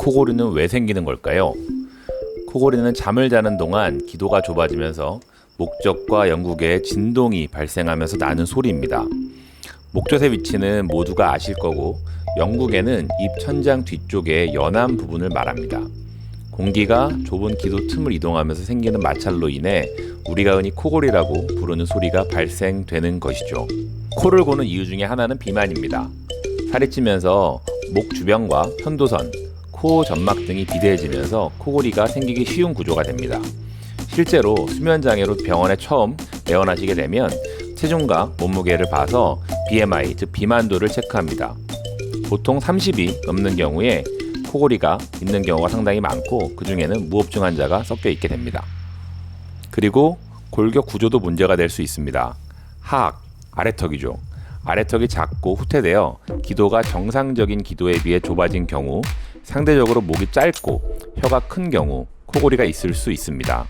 코골이는 왜 생기는 걸까요? 코골이는 잠을 자는 동안 기도가 좁아지면서 목젖과 영국에 진동이 발생하면서 나는 소리입니다. 목젖의 위치는 모두가 아실 거고, 영국에는 입 천장 뒤쪽의 연한 부분을 말합니다. 공기가 좁은 기도 틈을 이동하면서 생기는 마찰로 인해 우리가 흔히 코골이라고 부르는 소리가 발생되는 것이죠. 코를 고는 이유 중에 하나는 비만입니다. 살이 찌면서 목 주변과 편도선, 코 점막 등이 비대해지면서 코골이가 생기기 쉬운 구조가 됩니다. 실제로 수면장애로 병원에 처음 내원하시게 되면 체중과 몸무게를 봐서 BMI, 즉 비만도를 체크합니다. 보통 30이 넘는 경우에 코골이가 있는 경우가 상당히 많고, 그 중에는 무호흡증 환자가 섞여 있게 됩니다. 그리고 골격 구조도 문제가 될 수 있습니다. 하악, 아래턱이죠. 아래턱이 작고 후퇴되어 기도가 정상적인 기도에 비해 좁아진 경우, 상대적으로 목이 짧고 혀가 큰 경우 코골이가 있을 수 있습니다.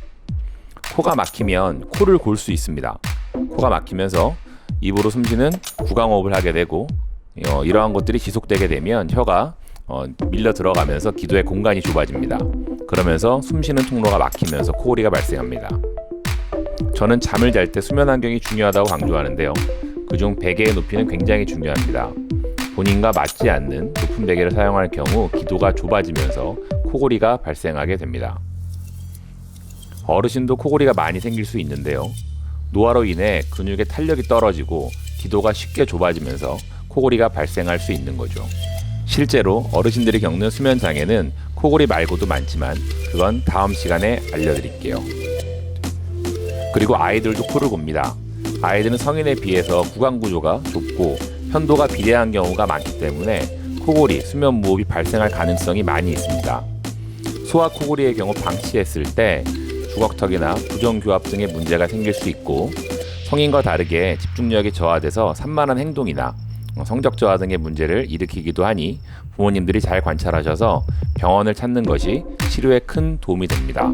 코가 막히면 코를 골 수 있습니다. 코가 막히면서 입으로 숨쉬는 구강호흡을 하게 되고, 이러한 것들이 지속되게 되면 혀가 밀려 들어가면서 기도의 공간이 좁아집니다. 그러면서 숨쉬는 통로가 막히면서 코골이가 발생합니다. 저는 잠을 잘 때 수면 환경이 중요하다고 강조하는데요. 그중 베개의 높이는 굉장히 중요합니다. 본인과 맞지 않는 높은 베개를 사용할 경우 기도가 좁아지면서 코골이가 발생하게 됩니다. 어르신도 코골이가 많이 생길 수 있는데요. 노화로 인해 근육의 탄력이 떨어지고 기도가 쉽게 좁아지면서 코골이가 발생할 수 있는 거죠. 실제로 어르신들이 겪는 수면 장애는 코골이 말고도 많지만 그건 다음 시간에 알려드릴게요. 그리고 아이들도 코를 곱니다. 아이들은 성인에 비해서 구강 구조가 좁고 편도가 비대한 경우가 많기 때문에 코골이, 수면 무호흡이 발생할 가능성이 많이 있습니다. 소아 코골이의 경우 방치했을 때 주걱턱이나 부정교합 등의 문제가 생길 수 있고, 성인과 다르게 집중력이 저하돼서 산만한 행동이나 성적 저하 등의 문제를 일으키기도 하니 부모님들이 잘 관찰하셔서 병원을 찾는 것이 치료에 큰 도움이 됩니다.